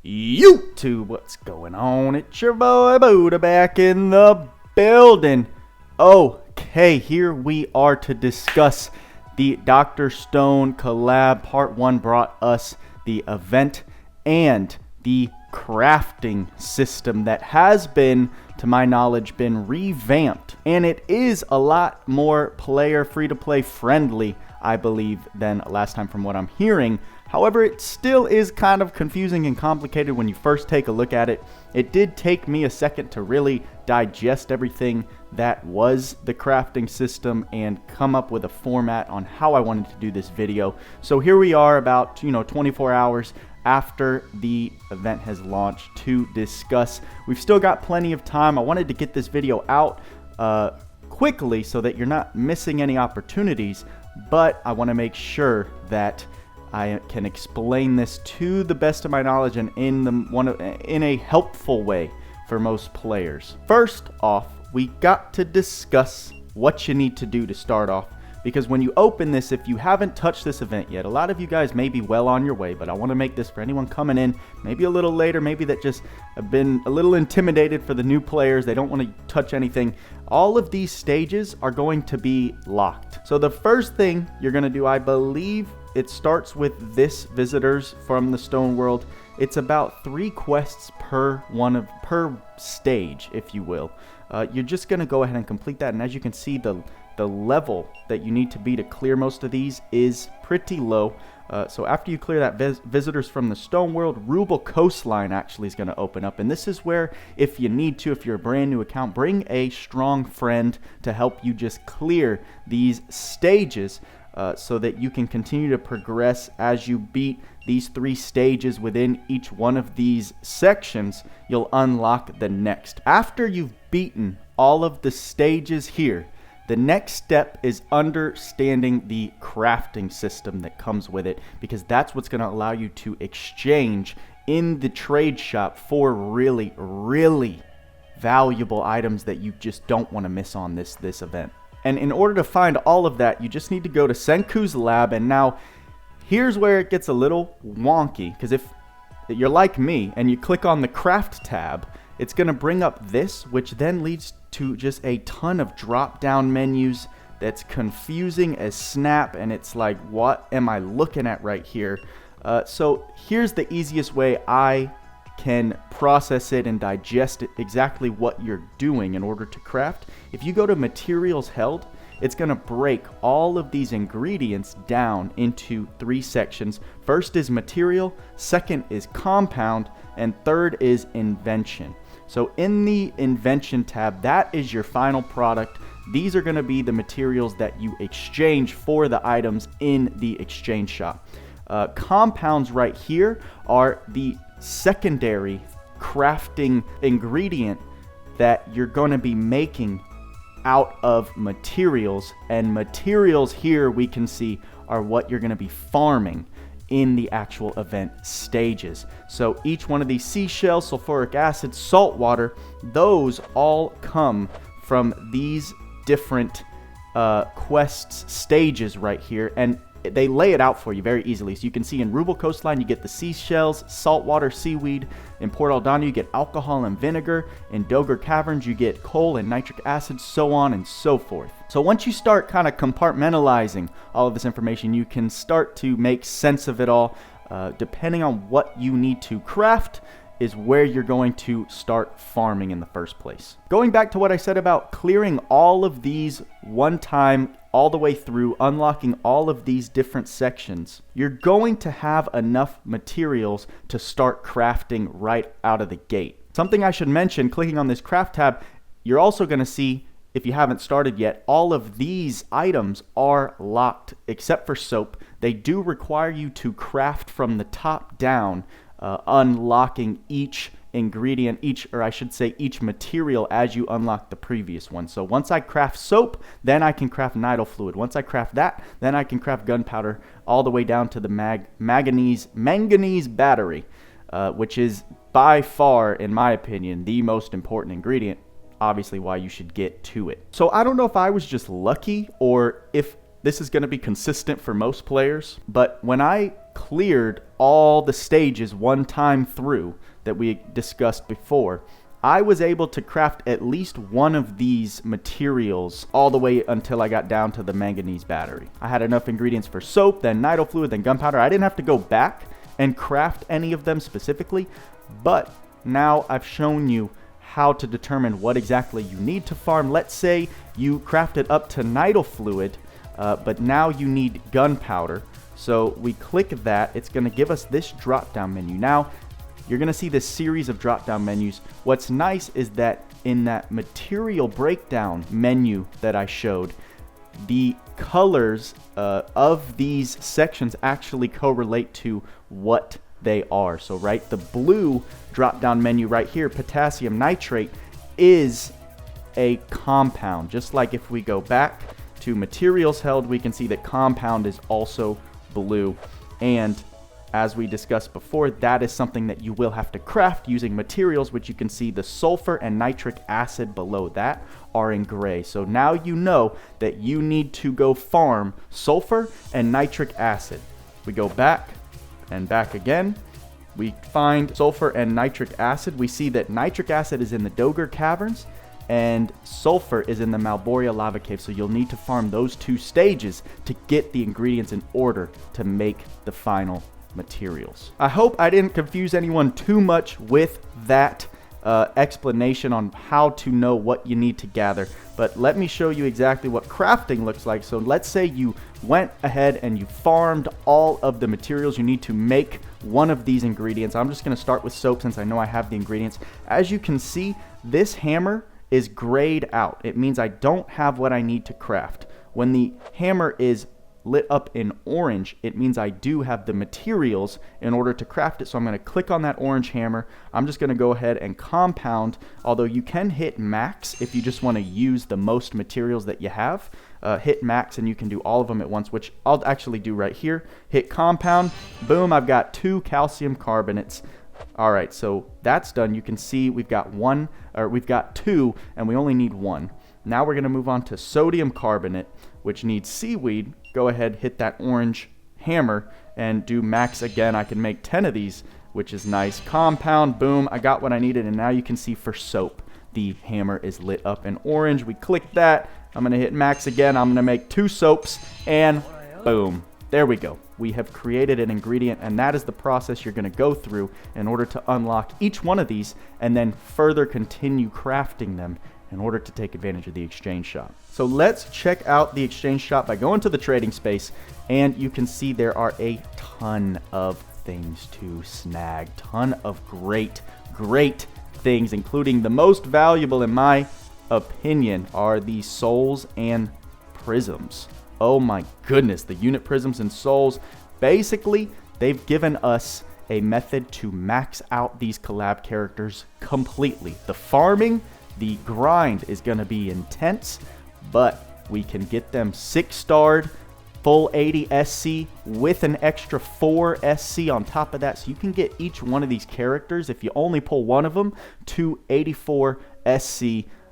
YouTube, what's going on? It's your boy Buddha back in the building. Okay, here we are to discuss the Dr. Stone collab. Part 1 brought us the event and the crafting system that has been, to my knowledge, been revamped. And it is a lot more player free-to-play friendly, I believe, than last time from what I'm hearing. However, it still is kind of confusing and complicated when you first take a look at it. It did take me a second to really digest everything that was the crafting system and come up with a format on how I wanted to do this video. So here we are about 24 hours after the event has launched to discuss. We've still got plenty of time. I wanted to get this video out quickly so that you're not missing any opportunities, but I want to make sure that I can explain this to the best of my knowledge and in a helpful way for most players. First off, we got to discuss what you need to do to start off, because when you open this, if you haven't touched this event yet, a lot of you guys may be well on your way, but I want to make this for anyone coming in maybe a little later, maybe that just have been a little intimidated. For the new players, they don't want to touch anything. All of these stages are going to be locked. So the first thing you're going to do, I believe it starts with this visitors from the Stone World. It's about 3 quests per stage, if you will. You're just going to go ahead and complete that, and as you can see, the level that you need to be to clear most of these is pretty low. So after you clear that visitors from the Stone World, Ruble Coastline actually is going to open up, and this is where, if you need to, if you're a brand new account, bring a strong friend to help you just clear these stages. So that you can continue to progress as you beat these 3 stages within each one of these sections. You'll unlock the next. After you've beaten all of the stages here, the next step is understanding the crafting system that comes with it, because that's what's going to allow you to exchange in the trade shop for really, really valuable items that you just don't want to miss on this event. And in order to find all of that, you just need to go to Senku's lab. And now, here's where it gets a little wonky, because if you're like me and you click on the craft tab, it's going to bring up this, which then leads to just a ton of drop-down menus that's confusing as snap, and it's like, what am I looking at right here? So here's the easiest way I can process it and digest it, exactly what you're doing in order to craft. If you go to materials held, it's going to break all of these ingredients down into 3 sections. First is material, second is compound, and third is invention. So in the invention tab, that is your final product. These are going to be the materials that you exchange for the items in the exchange shop. Compounds right here are the secondary crafting ingredient that you're going to be making out of materials, and materials here we can see are what you're going to be farming in the actual event stages. So each one of these seashells, sulfuric acid, salt water, those all come from these different quests stages right here, and they lay it out for you very easily. So you can see in Ruble Coastline, you get the seashells, saltwater, seaweed. In Port Aldana, you get alcohol and vinegar. In Dogger Caverns, you get coal and nitric acid, so on and so forth. So once you start kind of compartmentalizing all of this information, you can start to make sense of it all. Depending on what you need to craft is where you're going to start farming in the first place. Going back to what I said about clearing all of these one time, all the way through, unlocking all of these different sections, you're going to have enough materials to start crafting right out of the gate. Something I should mention, clicking on this craft tab, you're also going to see, if you haven't started yet, all of these items are locked except for soap. They do require you to craft from the top down, unlocking each ingredient, each material as you unlock the previous one. So once I craft soap, then I can craft nidal fluid. Once I craft that, then I can craft gunpowder, all the way down to the manganese battery, which is by far, in my opinion, the most important ingredient. Obviously why you should get to it. So I don't know if I was just lucky or if this is going to be consistent for most players, but when I cleared all the stages one time through that we discussed before, I was able to craft at least one of these materials all the way until I got down to the manganese battery. I had enough ingredients for soap, then nitro fluid, then gunpowder. I didn't have to go back and craft any of them specifically, but now I've shown you how to determine what exactly you need to farm. Let's say you crafted up to nitro fluid, but now you need gunpowder. So we click that, it's gonna give us this drop down menu. Now, you're gonna see this series of drop down menus. What's nice is that in that material breakdown menu that I showed, the colors of these sections actually correlate to what they are. So right, the blue drop down menu right here, potassium nitrate, is a compound. Just like if we go back to materials held, we can see that compound is also blue. And as we discussed before, that is something that you will have to craft using materials, which you can see the sulfur and nitric acid below that are in gray. So now you know that you need to go farm sulfur and nitric acid. We go back and back again. We find sulfur and nitric acid. We see that nitric acid is in the Dogger Caverns and sulfur is in the Malboria Lava Cave. So you'll need to farm those two stages to get the ingredients in order to make the final materials. I hope I didn't confuse anyone too much with that explanation on how to know what you need to gather, but let me show you exactly what crafting looks like. So let's say you went ahead and you farmed all of the materials you need to make one of these ingredients. I'm just going to start with soap since I know I have the ingredients. As you can see, this hammer is grayed out. It means I don't have what I need to craft. When the hammer is lit up in orange, it means I do have the materials in order to craft it. So I'm going to click on that orange hammer. I'm just going to go ahead and compound, although you can hit max if you just want to use the most materials that you have. Hit max and you can do all of them at once, which I'll actually do right here. Hit compound, boom, I've got 2 calcium carbonates. All right, so that's done. You can see we've got 2 and we only need 1. Now we're going to move on to sodium carbonate, which needs seaweed. Go ahead, hit that orange hammer and do max again. I can make 10 of these, which is nice. Compound, boom, I got what I needed. And now you can see for soap, the hammer is lit up in orange. We click that. I'm going to hit max again. I'm going to make 2 soaps and boom. There we go. We have created an ingredient, and that is the process you're going to go through in order to unlock each one of these and then further continue crafting them in order to take advantage of the exchange shop. So let's check out the exchange shop by going to the trading space, and you can see there are a ton of things to snag. Ton of great things, including the most valuable in my opinion are the souls and prisms. Oh my goodness, the unit prisms and souls. Basically, they've given us a method to max out these collab characters completely. The farming, the grind is going to be intense, but we can get them 6-starred, full 80 SC with an extra 4 SC on top of that. So you can get each one of these characters, if you only pull one of them, to 84 SC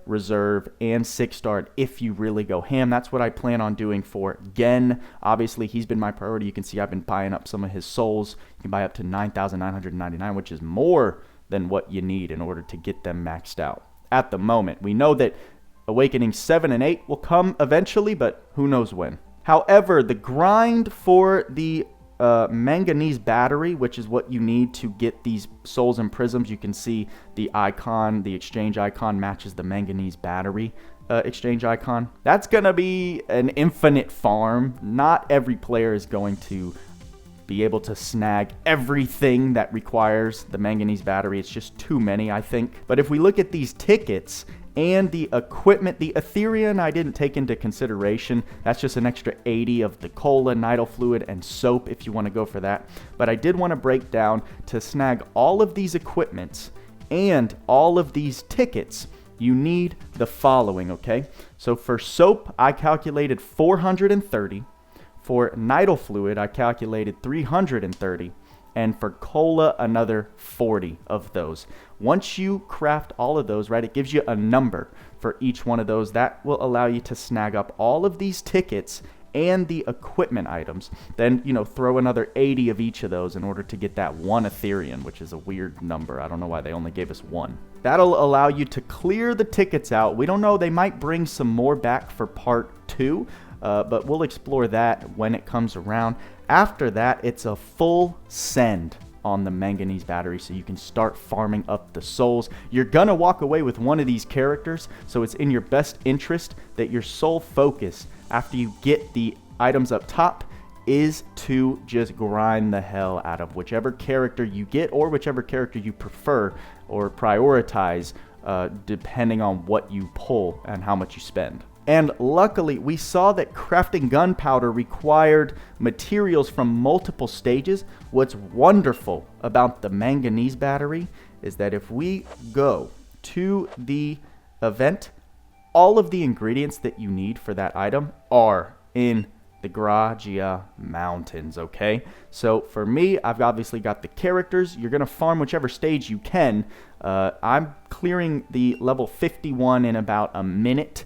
reserve and 6-starred if you really go ham. That's what I plan on doing for Gen. Obviously, he's been my priority. You can see I've been buying up some of his souls. You can buy up to 9,999, which is more than what you need in order to get them maxed out at the moment. We know that Awakening 7 and 8 will come eventually, but who knows when. However, the grind for the Manganese Battery, which is what you need to get these souls and prisms, you can see the icon, the exchange icon matches the Manganese Battery exchange icon. That's going to be an infinite farm. Not every player is going to be able to snag everything that requires the Manganese Battery. It's just too many, I think. But if we look at these tickets and the equipment, the Ethereum I didn't take into consideration. That's just an extra 80 of the cola, nitro fluid, and soap if you want to go for that. But I did want to break down to snag all of these equipments and all of these tickets. You need the following, okay? So for soap, I calculated 430. For nitro fluid, I calculated 330. And for cola, another 40 of those. Once you craft all of those, right, it gives you a number for each one of those. That will allow you to snag up all of these tickets and the equipment items. Then, you know, throw another 80 of each of those in order to get that 1 Ethereum, which is a weird number. I don't know why they only gave us 1. That'll allow you to clear the tickets out. We don't know, they might bring some more back for part 2, but we'll explore that when it comes around. After that, it's a full send on the Manganese Battery, so you can start farming up the souls. You're gonna walk away with one of these characters, so it's in your best interest that your sole focus after you get the items up top is to just grind the hell out of whichever character you get, or whichever character you prefer or prioritize, depending on what you pull and how much you spend. And luckily, we saw that crafting gunpowder required materials from multiple stages. What's wonderful about the Manganese Battery is that if we go to the event, all of the ingredients that you need for that item are in the Cloudia Mountains, okay? So for me, I've obviously got the characters. You're going to farm whichever stage you can. I'm clearing the level 51 in about a minute.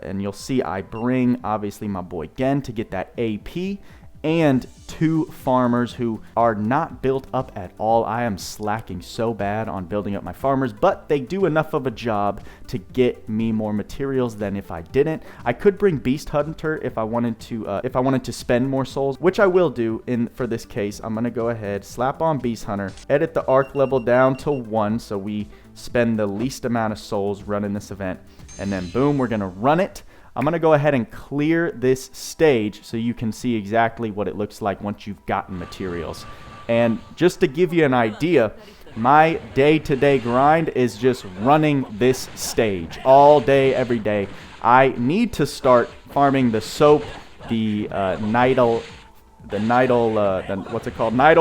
And you'll see I bring, obviously, my boy Gen to get that AP, and 2 farmers who are not built up at all. I am slacking so bad on building up my farmers, but they do enough of a job to get me more materials than if I didn't. I could bring Beast Hunter if I wanted to spend more souls, which I will do for this case. I'm gonna go ahead, slap on Beast Hunter, edit the arc level down to 1 so we spend the least amount of souls running this event, and then boom, we're gonna run it. I'm going to go ahead and clear this stage so you can see exactly what it looks like once you've gotten materials. And just to give you an idea, my day-to-day grind is just running this stage all day, every day. I need to start farming the soap, the nidal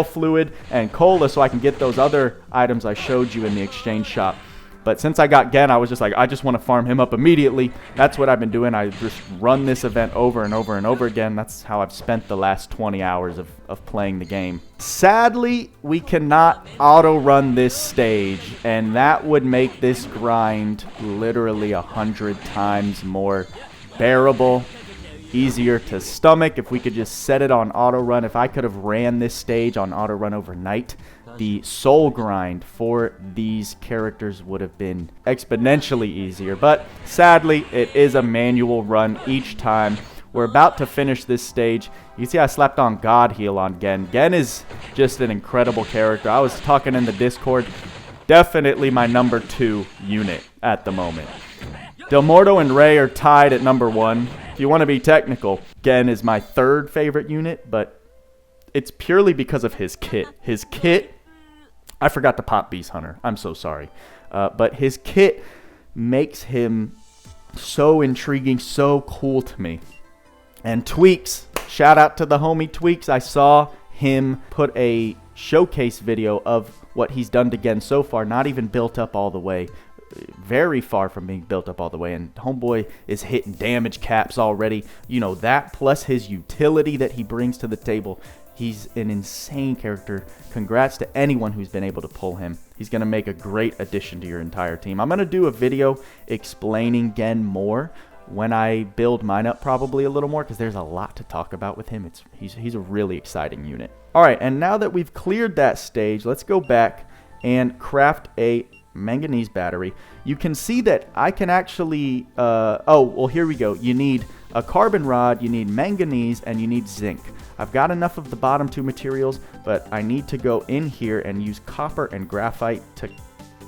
fluid, and cola so I can get those other items I showed you in the exchange shop. But since I got Gen, I was just like, I just want to farm him up immediately. That's what I've been doing. I just run this event over and over and over again. That's how I've spent the last 20 hours of playing the game. Sadly, we cannot auto-run this stage, and that would make this grind literally 100 times more bearable, easier to stomach if we could just set it on auto-run. If I could have ran this stage on auto-run overnight, the soul grind for these characters would have been exponentially easier. But sadly, it is a manual run each time. We're about to finish this stage. You see I slapped on God Heal on Gen. Gen is just an incredible character. I was talking in the Discord. Definitely my number 2 unit at the moment. Del Morto and Ray are tied at number 1. If you want to be technical, Gen is my 3rd favorite unit, but it's purely because of his kit. His kit, I forgot to pop Beast Hunter. I'm so sorry. But his kit makes him so intriguing, so cool to me. And Tweaks, shout out to the homie Tweaks. I saw him put a showcase video of what he's done to Gen so far, not even built up all the way. Very far from being built up all the way, and homeboy is hitting damage caps already. You know, that plus his utility that he brings to the table. He's an insane character. Congrats to anyone who's been able to pull him. He's going to make a great addition to your entire team. I'm going to do a video explaining Gen more when I build mine up probably a little more, because there's a lot to talk about with him. He's a really exciting unit. All right, and now that we've cleared that stage, let's go back and craft a Manganese Battery. You can see that I can actually, oh, well, here we go. You need a carbon rod, you need manganese, and you need zinc. I've got enough of the bottom 2 materials, but I need to go in here and use copper and graphite to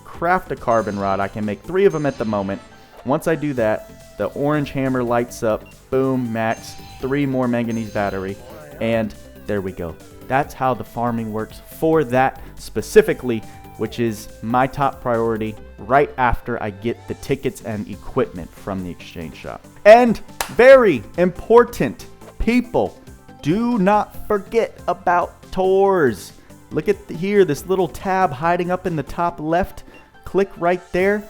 craft a carbon rod. I can make 3 of them at the moment. Once I do that, the orange hammer lights up, boom, max, 3 more Manganese Battery, and there we go. That's how the farming works for that specifically, which is my top priority right after I get the tickets and equipment from the exchange shop. And very important, people, do not forget about tours. Look at here, this little tab hiding up in the top left. Click right there.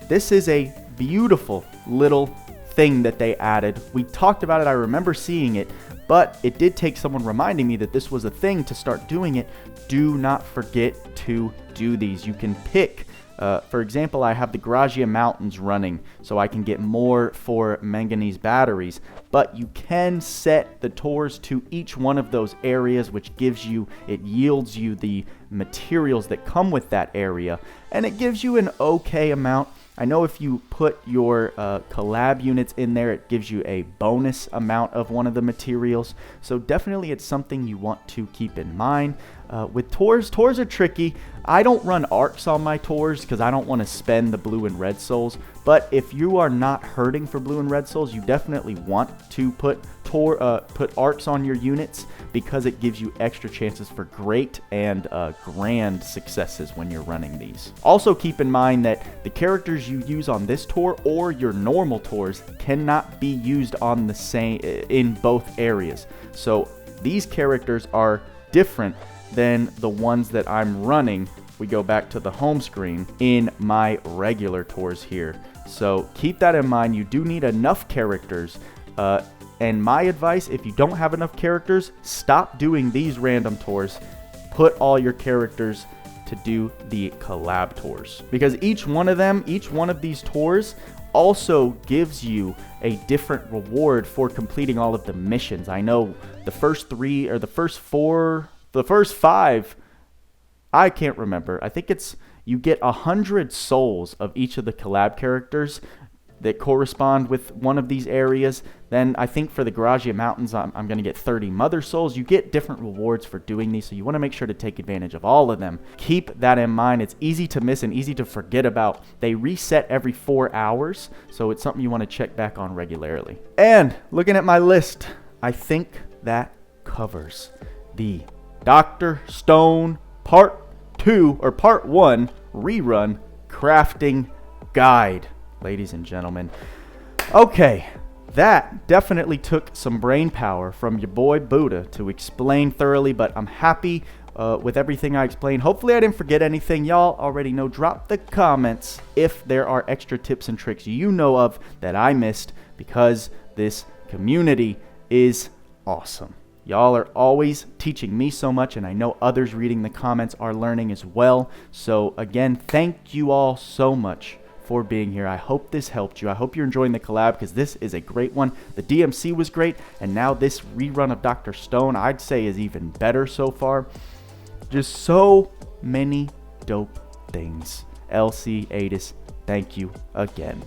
This is a beautiful little thing that they added. We talked about it, I remember seeing it, but it did take someone reminding me that this was a thing to start doing it. Do not forget to do these. You can pick, for example, I have the Cloudia Mountains running, so I can get more for Manganese Batteries. But you can set the tours to each one of those areas, which yields you the materials that come with that area, and it gives you an okay amount. I know if you put your collab units in there, it gives you a bonus amount of one of the materials. So definitely it's something you want to keep in mind. With tours are tricky. I don't run arcs on my tours because I don't want to spend the blue and red souls. But if you are not hurting for blue and red souls, you definitely want to put arcs on your units, because it gives you extra chances for great and grand successes when you're running these. Also keep in mind that the characters you use on this tour or your normal tours cannot be used on the same in both areas. So these characters are different than the ones that I'm running. We go back to the home screen in my regular tours here. So keep that in mind. You do need enough characters. And my advice, if you don't have enough characters, stop doing these random tours. Put all your characters to do the collab tours. Because each one of these tours also gives you a different reward for completing all of the missions. I know the first five, I can't remember. I think you get 100 souls of each of the collab characters that correspond with one of these areas. Then I think for the Cloudia Mountains, I'm going to get 30 mother souls. You get different rewards for doing these, so you want to make sure to take advantage of all of them. Keep that in mind. It's easy to miss and easy to forget about. They reset every 4 hours, so it's something you want to check back on regularly. And looking at my list, I think that covers the Dr. Stone Part 2 or Part 1 Rerun Crafting Guide. Ladies and gentlemen. Okay, that definitely took some brain power from your boy Buddha to explain thoroughly, but I'm happy with everything I explained. Hopefully I didn't forget anything. Y'all already know. Drop the comments if there are extra tips and tricks you know of that I missed, because this community is awesome. Y'all are always teaching me so much, and I know others reading the comments are learning as well. So again, thank you all so much for being here. I hope this helped you. I hope you're enjoying the collab, because this is a great one. The DMC was great, and now this rerun of Dr. Stone, I'd say, is even better so far. Just so many dope things. LC, Adis, thank you again.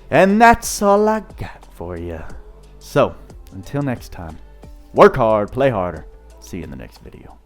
And that's all I got for you. So, until next time, work hard, play harder. See you in the next video.